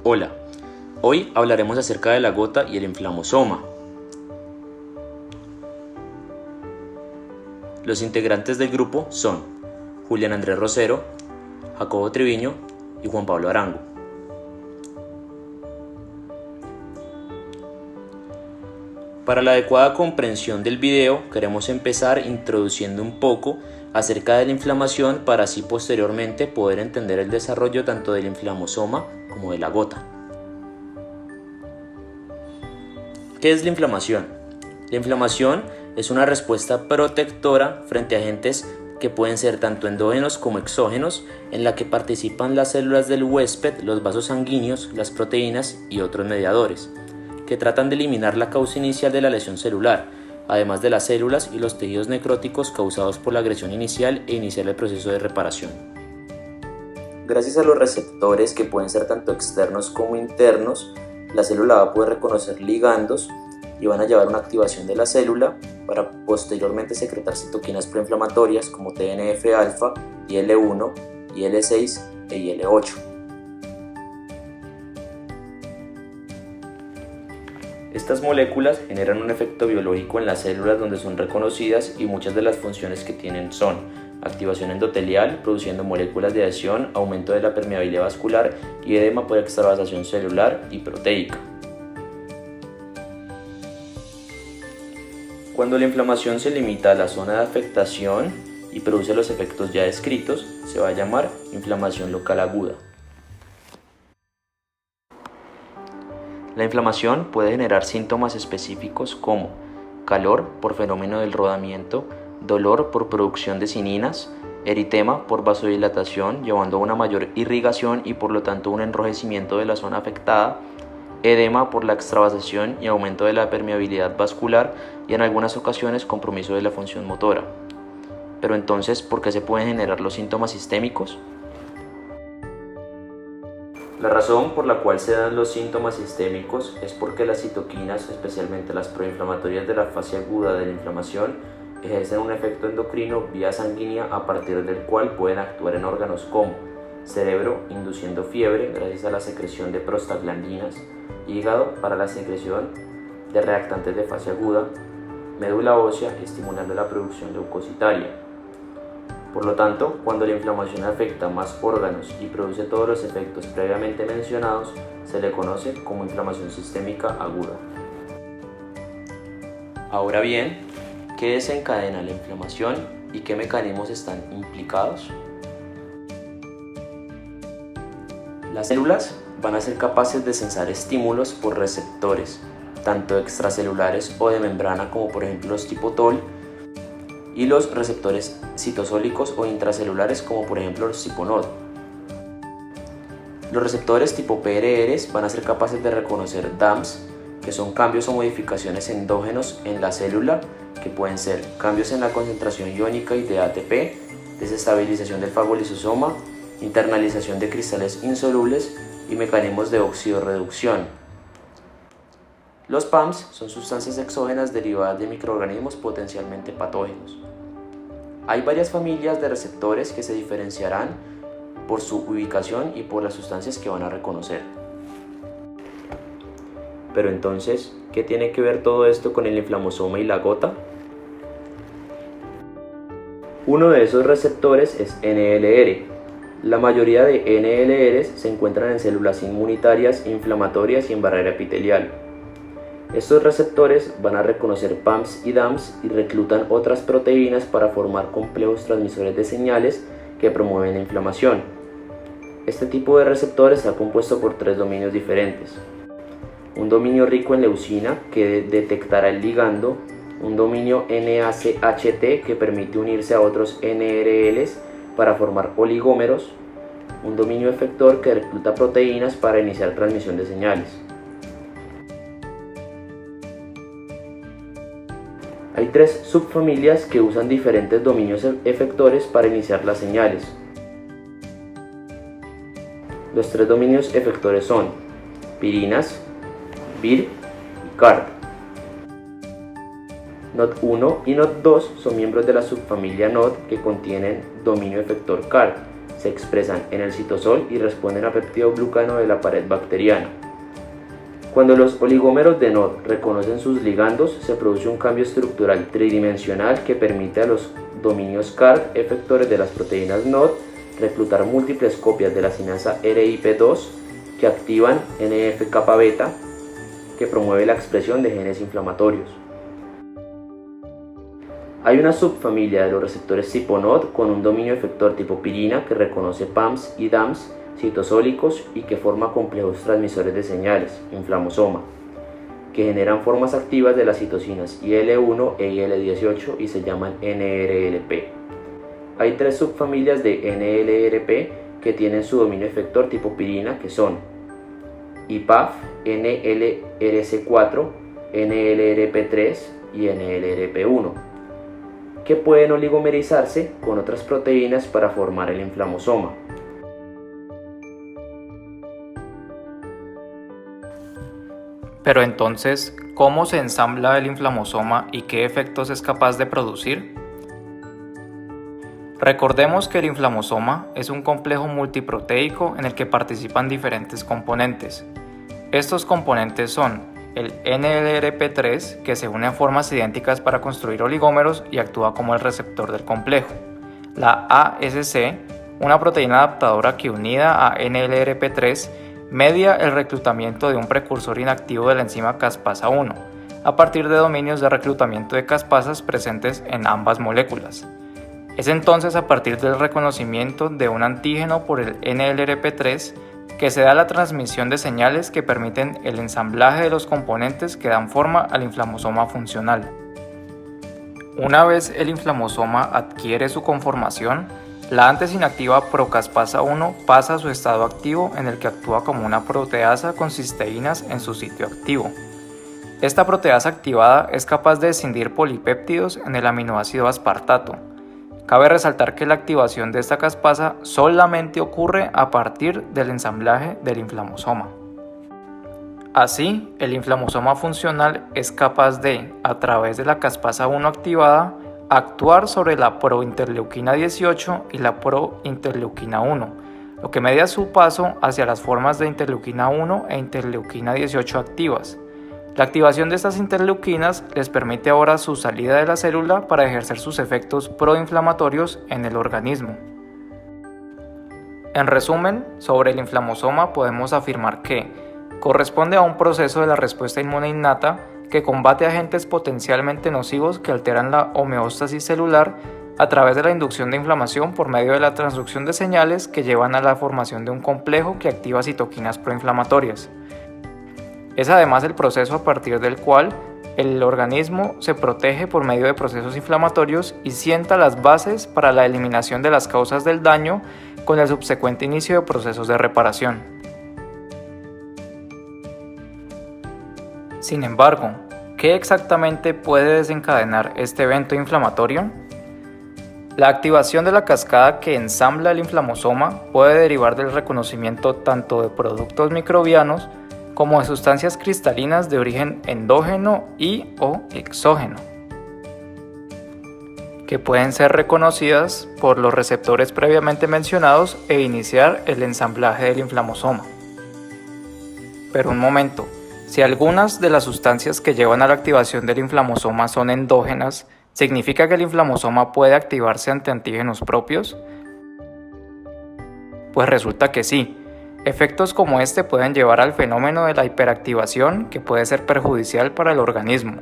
Hola, hoy hablaremos acerca de la gota y el inflamosoma. Los integrantes del grupo son Julián Andrés Rosero, Jacobo Triviño y Juan Pablo Arango. Para la adecuada comprensión del video, queremos empezar introduciendo un poco acerca de la inflamación para así posteriormente poder entender el desarrollo tanto del inflamosoma como de la gota. ¿Qué es la inflamación? La inflamación es una respuesta protectora frente a agentes que pueden ser tanto endógenos como exógenos, en la que participan las células del huésped, los vasos sanguíneos, las proteínas y otros mediadores, que tratan de eliminar la causa inicial de la lesión celular, además de las células y los tejidos necróticos causados por la agresión inicial e iniciar el proceso de reparación. Gracias a los receptores, que pueden ser tanto externos como internos, la célula va a poder reconocer ligandos y van a llevar una activación de la célula para posteriormente secretar citoquinas proinflamatorias como TNF-alfa, IL-1, IL-6 e IL-8. Estas moléculas generan un efecto biológico en las células donde son reconocidas, y muchas de las funciones que tienen son activación endotelial, produciendo moléculas de adhesión, aumento de la permeabilidad vascular y edema por extravasación celular y proteica. Cuando la inflamación se limita a la zona de afectación y produce los efectos ya descritos, se va a llamar inflamación local aguda. La inflamación puede generar síntomas específicos como calor por fenómeno del rodamiento, dolor por producción de cininas, eritema por vasodilatación llevando a una mayor irrigación y por lo tanto un enrojecimiento de la zona afectada, edema por la extravasación y aumento de la permeabilidad vascular y en algunas ocasiones compromiso de la función motora. Pero entonces, ¿por qué se pueden generar los síntomas sistémicos? La razón por la cual se dan los síntomas sistémicos es porque las citoquinas, especialmente las proinflamatorias de la fase aguda de la inflamación, ejercen un efecto endocrino vía sanguínea a partir del cual pueden actuar en órganos como cerebro, induciendo fiebre gracias a la secreción de prostaglandinas, hígado para la secreción de reactantes de fase aguda, médula ósea estimulando la producción leucocitaria. Por lo tanto, cuando la inflamación afecta más órganos y produce todos los efectos previamente mencionados, se le conoce como inflamación sistémica aguda. Ahora bien, ¿qué desencadena la inflamación y qué mecanismos están implicados? Las células van a ser capaces de sensar estímulos por receptores, tanto extracelulares o de membrana como por ejemplo los tipo TOL, y los receptores citosólicos o intracelulares como por ejemplo los tipo NOD. Los receptores tipo PRRs van a ser capaces de reconocer DAMPs, que son cambios o modificaciones endógenos en la célula, que pueden ser cambios en la concentración iónica y de ATP, desestabilización del fagolisosoma, internalización de cristales insolubles y mecanismos de oxidorreducción. Los PAMs son sustancias exógenas derivadas de microorganismos potencialmente patógenos. Hay varias familias de receptores que se diferenciarán por su ubicación y por las sustancias que van a reconocer. Pero entonces, ¿qué tiene que ver todo esto con el inflamosoma y la gota? Uno de esos receptores es NLR. La mayoría de NLRs se encuentran en células inmunitarias, inflamatorias y en barrera epitelial. Estos receptores van a reconocer PAMs y DAMPs y reclutan otras proteínas para formar complejos transmisores de señales que promueven la inflamación. Este tipo de receptores está compuesto por tres dominios diferentes. Un dominio rico en leucina, que detectará el ligando, un dominio NACHT, que permite unirse a otros NRLs para formar oligómeros, un dominio efector que recluta proteínas para iniciar transmisión de señales. Hay tres subfamilias que usan diferentes dominios efectores para iniciar las señales. Los tres dominios efectores son pirinas, VIR y CARD. NOD1 y NOD2 son miembros de la subfamilia NOD que contienen dominio efector CARD, se expresan en el citosol y responden a peptidoglucano de la pared bacteriana. Cuando los oligómeros de NOD reconocen sus ligandos, se produce un cambio estructural tridimensional que permite a los dominios CARD efectores de las proteínas NOD reclutar múltiples copias de la sinasa RIP2 que activan NF-kappa beta, que promueve la expresión de genes inflamatorios. Hay una subfamilia de los receptores tipo NOD con un dominio efector tipo pirina que reconoce PAMs y DAMs citosólicos y que forma complejos transmisores de señales, inflamosoma, que generan formas activas de las citocinas IL-1 e IL-18 y se llaman NRLP. Hay tres subfamilias de NLRP que tienen su dominio efector tipo pirina, que son IPAF, NLRC4, NLRP3 y NLRP1, que pueden oligomerizarse con otras proteínas para formar el inflamosoma. Pero entonces, ¿cómo se ensambla el inflamosoma y qué efectos es capaz de producir? Recordemos que el inflamosoma es un complejo multiproteico en el que participan diferentes componentes. Estos componentes son el NLRP3, que se une en formas idénticas para construir oligómeros y actúa como el receptor del complejo, la ASC, una proteína adaptadora que unida a NLRP3 media el reclutamiento de un precursor inactivo de la enzima caspasa 1, a partir de dominios de reclutamiento de caspasas presentes en ambas moléculas. Es entonces a partir del reconocimiento de un antígeno por el NLRP3 que se da la transmisión de señales que permiten el ensamblaje de los componentes que dan forma al inflamosoma funcional. Una vez el inflamosoma adquiere su conformación, la antes inactiva procaspasa 1 pasa a su estado activo en el que actúa como una proteasa con cisteínas en su sitio activo. Esta proteasa activada es capaz de escindir polipéptidos en el aminoácido aspartato. Cabe resaltar que la activación de esta caspasa solamente ocurre a partir del ensamblaje del inflamosoma. Así, el inflamosoma funcional es capaz de, a través de la caspasa 1 activada, actuar sobre la prointerleuquina 18 y la prointerleuquina 1, lo que media su paso hacia las formas de interleuquina 1 e interleuquina 18 activas. La activación de estas interleuquinas les permite ahora su salida de la célula para ejercer sus efectos proinflamatorios en el organismo. En resumen, sobre el inflamosoma podemos afirmar que corresponde a un proceso de la respuesta inmune innata que combate agentes potencialmente nocivos que alteran la homeostasis celular a través de la inducción de inflamación por medio de la transducción de señales que llevan a la formación de un complejo que activa citoquinas proinflamatorias. Es además el proceso a partir del cual el organismo se protege por medio de procesos inflamatorios y sienta las bases para la eliminación de las causas del daño con el subsecuente inicio de procesos de reparación. Sin embargo, ¿qué exactamente puede desencadenar este evento inflamatorio? La activación de la cascada que ensambla el inflamosoma puede derivar del reconocimiento tanto de productos microbianos como de sustancias cristalinas de origen endógeno y/o exógeno, que pueden ser reconocidas por los receptores previamente mencionados e iniciar el ensamblaje del inflamosoma. Pero un momento, si algunas de las sustancias que llevan a la activación del inflamosoma son endógenas, ¿significa que el inflamosoma puede activarse ante antígenos propios? Pues resulta que sí. Efectos como este pueden llevar al fenómeno de la hiperactivación, que puede ser perjudicial para el organismo.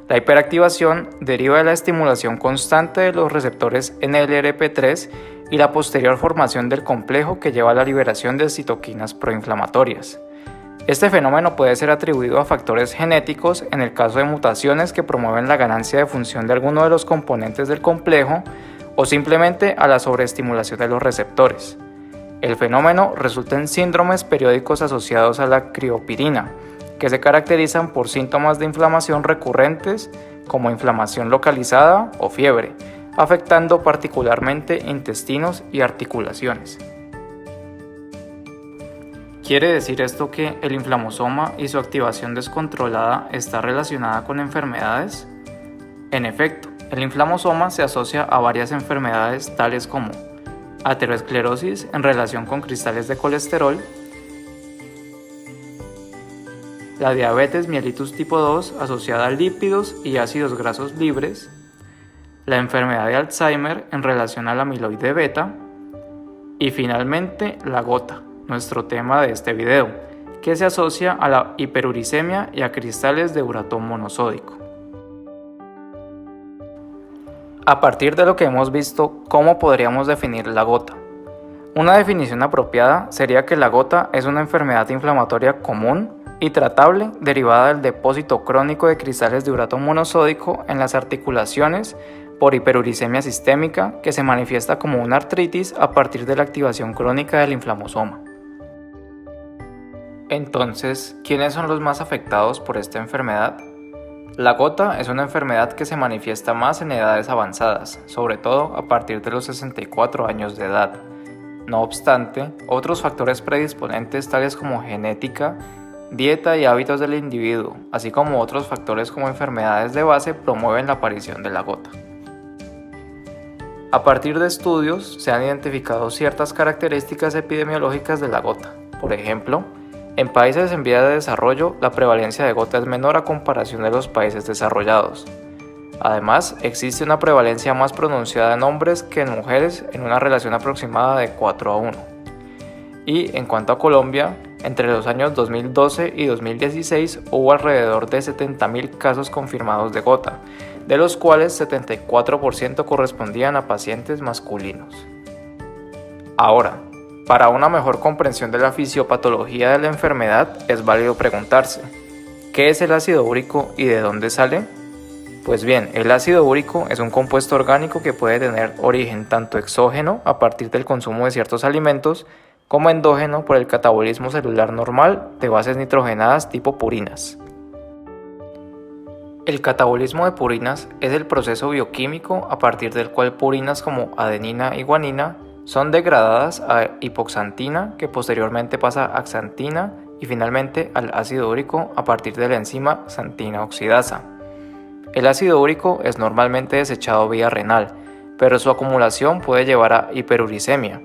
La hiperactivación deriva de la estimulación constante de los receptores NLRP3 y la posterior formación del complejo que lleva a la liberación de citoquinas proinflamatorias. Este fenómeno puede ser atribuido a factores genéticos en el caso de mutaciones que promueven la ganancia de función de alguno de los componentes del complejo o simplemente a la sobreestimulación de los receptores. El fenómeno resulta en síndromes periódicos asociados a la criopirina, que se caracterizan por síntomas de inflamación recurrentes como inflamación localizada o fiebre, afectando particularmente intestinos y articulaciones. ¿Quiere decir esto que el inflamosoma y su activación descontrolada está relacionada con enfermedades? En efecto, el inflamosoma se asocia a varias enfermedades tales como aterosclerosis en relación con cristales de colesterol, la diabetes mellitus tipo 2 asociada a lípidos y ácidos grasos libres, la enfermedad de Alzheimer en relación a la amiloide beta y finalmente la gota, nuestro tema de este video, que se asocia a la hiperuricemia y a cristales de urato monosódico. A partir de lo que hemos visto, ¿cómo podríamos definir la gota? Una definición apropiada sería que la gota es una enfermedad inflamatoria común y tratable derivada del depósito crónico de cristales de urato monosódico en las articulaciones por hiperuricemia sistémica que se manifiesta como una artritis a partir de la activación crónica del inflamosoma. Entonces, ¿quiénes son los más afectados por esta enfermedad? La gota es una enfermedad que se manifiesta más en edades avanzadas, sobre todo a partir de los 64 años de edad. No obstante, otros factores predisponentes tales como genética, dieta y hábitos del individuo, así como otros factores como enfermedades de base, promueven la aparición de la gota. A partir de estudios se han identificado ciertas características epidemiológicas de la gota. Por ejemplo, en países en vías de desarrollo, la prevalencia de gota es menor a comparación de los países desarrollados. Además, existe una prevalencia más pronunciada en hombres que en mujeres en una relación aproximada de 4:1. Y en cuanto a Colombia, entre los años 2012 y 2016 hubo alrededor de 70.000 casos confirmados de gota, de los cuales 74% correspondían a pacientes masculinos. Ahora, para una mejor comprensión de la fisiopatología de la enfermedad es válido preguntarse, ¿qué es el ácido úrico y de dónde sale? Pues bien, el ácido úrico es un compuesto orgánico que puede tener origen tanto exógeno a partir del consumo de ciertos alimentos, como endógeno por el catabolismo celular normal de bases nitrogenadas tipo purinas. El catabolismo de purinas es el proceso bioquímico a partir del cual purinas como adenina y guanina son degradadas a hipoxantina, que posteriormente pasa a xantina y finalmente al ácido úrico a partir de la enzima xantina oxidasa. El ácido úrico es normalmente desechado vía renal, pero su acumulación puede llevar a hiperuricemia.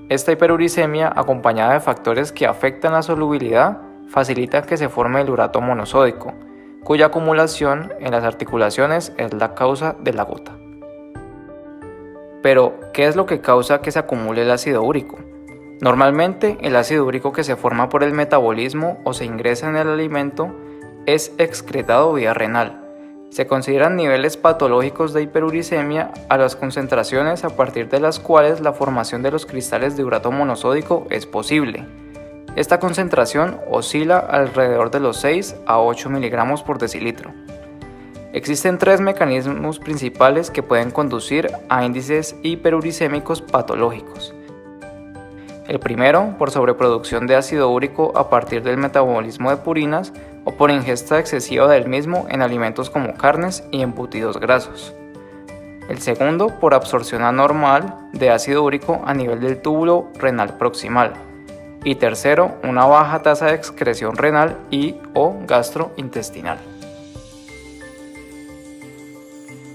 Esta hiperuricemia, acompañada de factores que afectan la solubilidad, facilita que se forme el urato monosódico, cuya acumulación en las articulaciones es la causa de la gota. Pero, ¿qué es lo que causa que se acumule el ácido úrico? Normalmente, el ácido úrico que se forma por el metabolismo o se ingresa en el alimento es excretado vía renal. Se consideran niveles patológicos de hiperuricemia a las concentraciones a partir de las cuales la formación de los cristales de urato monosódico es posible. Esta concentración oscila alrededor de los 6 a 8 miligramos por decilitro. Existen tres mecanismos principales que pueden conducir a índices hiperuricémicos patológicos. El primero, por sobreproducción de ácido úrico a partir del metabolismo de purinas o por ingesta excesiva del mismo en alimentos como carnes y embutidos grasos. El segundo, por absorción anormal de ácido úrico a nivel del túbulo renal proximal. Y tercero, una baja tasa de excreción renal y/o gastrointestinal.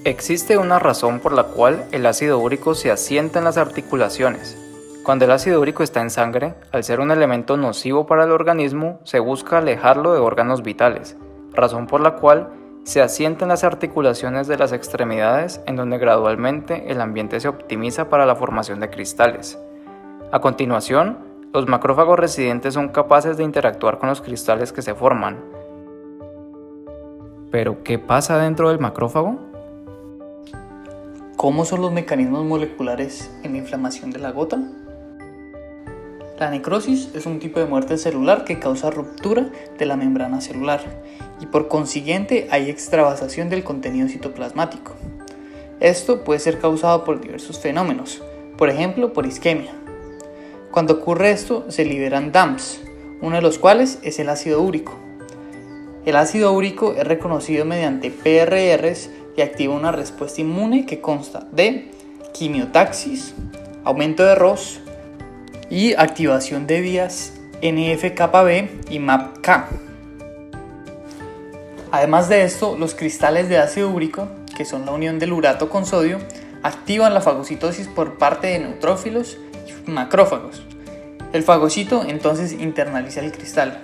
Existe una razón por la cual el ácido úrico se asienta en las articulaciones. Cuando el ácido úrico está en sangre, al ser un elemento nocivo para el organismo, se busca alejarlo de órganos vitales, razón por la cual se asienta en las articulaciones de las extremidades, en donde gradualmente el ambiente se optimiza para la formación de cristales. A continuación, los macrófagos residentes son capaces de interactuar con los cristales que se forman. ¿Pero qué pasa dentro del macrófago? ¿Cómo son los mecanismos moleculares en la inflamación de la gota? La necrosis es un tipo de muerte celular que causa ruptura de la membrana celular y por consiguiente hay extravasación del contenido citoplasmático. Esto puede ser causado por diversos fenómenos, por ejemplo por isquemia. Cuando ocurre esto se liberan DAMPs, uno de los cuales es el ácido úrico. El ácido úrico es reconocido mediante PRRs y activa una respuesta inmune que consta de quimiotaxis, aumento de ROS y activación de vías NF-κB y MAPK. Además de esto, los cristales de ácido úrico, que son la unión del urato con sodio, activan la fagocitosis por parte de neutrófilos y macrófagos. El fagocito entonces internaliza el cristal.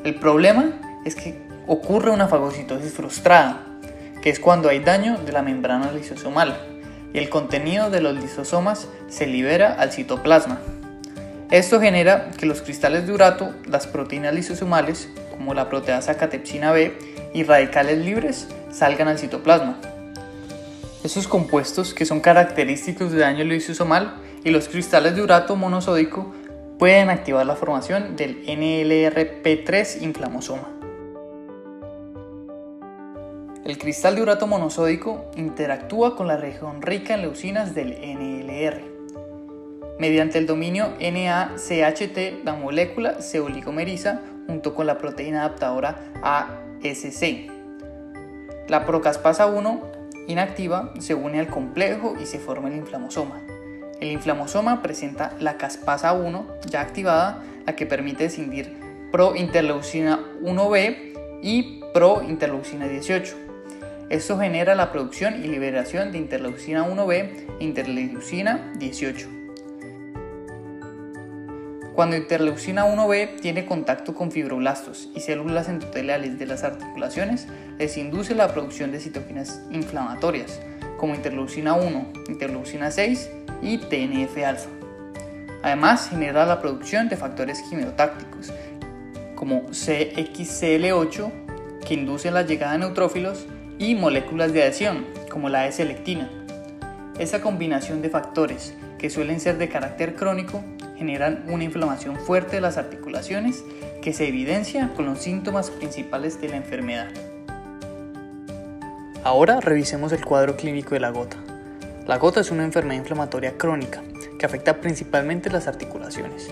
El problema es que ocurre una fagocitosis frustrada, que es cuando hay daño de la membrana lisosomal y el contenido de los lisosomas se libera al citoplasma. Esto genera que los cristales de urato, las proteínas lisosomales, como la proteasa catepsina B y radicales libres, salgan al citoplasma. Estos compuestos, que son característicos de daño lisosomal, y los cristales de urato monosódico pueden activar la formación del NLRP3 inflamosoma. El cristal de urato monosódico interactúa con la región rica en leucinas del NLR. Mediante el dominio NACHT, la molécula se oligomeriza junto con la proteína adaptadora ASC. La procaspasa 1 inactiva se une al complejo y se forma el inflamosoma. El inflamosoma presenta la caspasa 1 ya activada, la que permite escindir prointerleucina 1b y prointerleucina 18. Esto genera la producción y liberación de interleucina 1b e interleucina 18. Cuando interleucina 1b tiene contacto con fibroblastos y células endoteliales de las articulaciones, les induce la producción de citoquinas inflamatorias, como interleucina 1, interleucina 6 y TNF-alfa. Además, genera la producción de factores quimiotácticos, como CXCL8, que inducen la llegada de neutrófilos, y moléculas de adhesión, como la S-lectina. Esa combinación de factores, que suelen ser de carácter crónico, generan una inflamación fuerte de las articulaciones que se evidencia con los síntomas principales de la enfermedad. Ahora revisemos el cuadro clínico de la gota. La gota es una enfermedad inflamatoria crónica que afecta principalmente las articulaciones.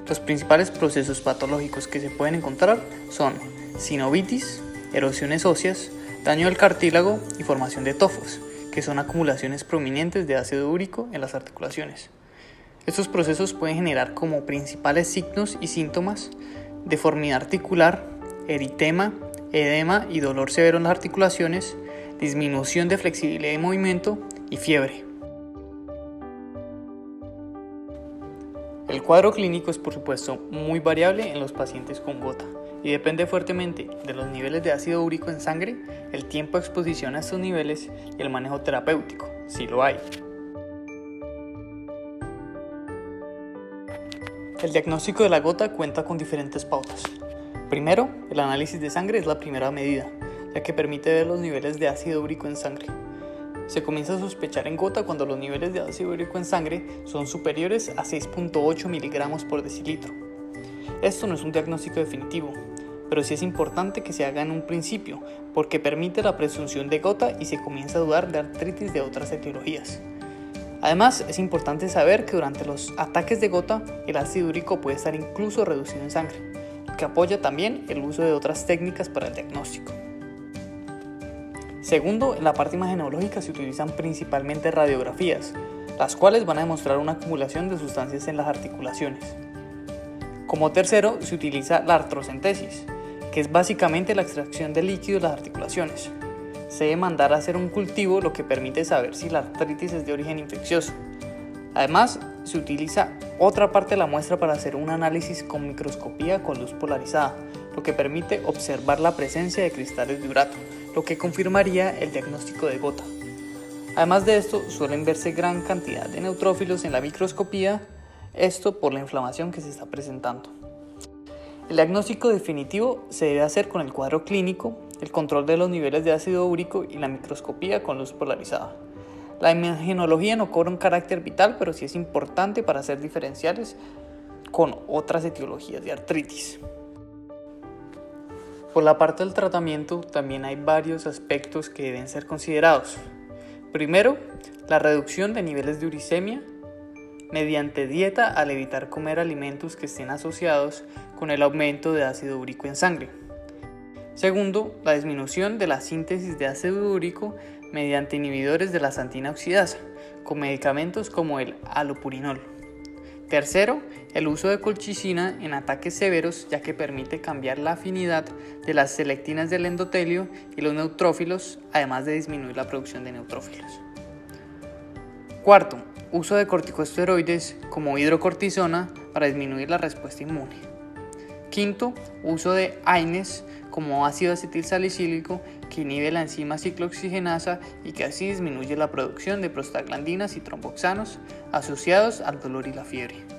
Los principales procesos patológicos que se pueden encontrar son sinovitis, erosiones óseas, daño del cartílago y formación de tofos, que son acumulaciones prominentes de ácido úrico en las articulaciones. Estos procesos pueden generar como principales signos y síntomas deformidad articular, eritema, edema y dolor severo en las articulaciones, disminución de flexibilidad y movimiento y fiebre. El cuadro clínico es por supuesto muy variable en los pacientes con gota y depende fuertemente de los niveles de ácido úrico en sangre, el tiempo de exposición a estos niveles y el manejo terapéutico, si lo hay. El diagnóstico de la gota cuenta con diferentes pautas. Primero, el análisis de sangre es la primera medida, ya que permite ver los niveles de ácido úrico en sangre. Se comienza a sospechar en gota cuando los niveles de ácido úrico en sangre son superiores a 6.8 miligramos por decilitro. Esto no es un diagnóstico definitivo, pero sí es importante que se haga en un principio, porque permite la presunción de gota y se comienza a dudar de artritis de otras etiologías. Además, es importante saber que durante los ataques de gota, el ácido úrico puede estar incluso reducido en sangre, lo que apoya también el uso de otras técnicas para el diagnóstico. Segundo, en la parte imagenológica se utilizan principalmente radiografías, las cuales van a demostrar una acumulación de sustancias en las articulaciones. Como tercero, se utiliza la artrocentesis, que es básicamente la extracción de líquido de las articulaciones. Se debe mandar a hacer un cultivo, lo que permite saber si la artritis es de origen infeccioso. Además, se utiliza otra parte de la muestra para hacer un análisis con microscopía con luz polarizada, lo que permite observar la presencia de cristales de urato, lo que confirmaría el diagnóstico de gota. Además de esto, suelen verse gran cantidad de neutrófilos en la microscopía, esto por la inflamación que se está presentando. El diagnóstico definitivo se debe hacer con el cuadro clínico, el control de los niveles de ácido úrico y la microscopía con luz polarizada. La imagenología no cobra un carácter vital, pero sí es importante para hacer diferenciales con otras etiologías de artritis. Por la parte del tratamiento también hay varios aspectos que deben ser considerados. Primero, la reducción de niveles de uricemia mediante dieta al evitar comer alimentos que estén asociados con el aumento de ácido úrico en sangre. Segundo, la disminución de la síntesis de ácido úrico mediante inhibidores de la xantina oxidasa, con medicamentos como el alopurinol. Tercero, el uso de colchicina en ataques severos, ya que permite cambiar la afinidad de las selectinas del endotelio y los neutrófilos, además de disminuir la producción de neutrófilos. Cuarto, uso de corticosteroides como hidrocortisona para disminuir la respuesta inmune. Quinto, uso de AINES como ácido acetilsalicílico que inhibe la enzima ciclooxigenasa y que así disminuye la producción de prostaglandinas y tromboxanos asociados al dolor y la fiebre.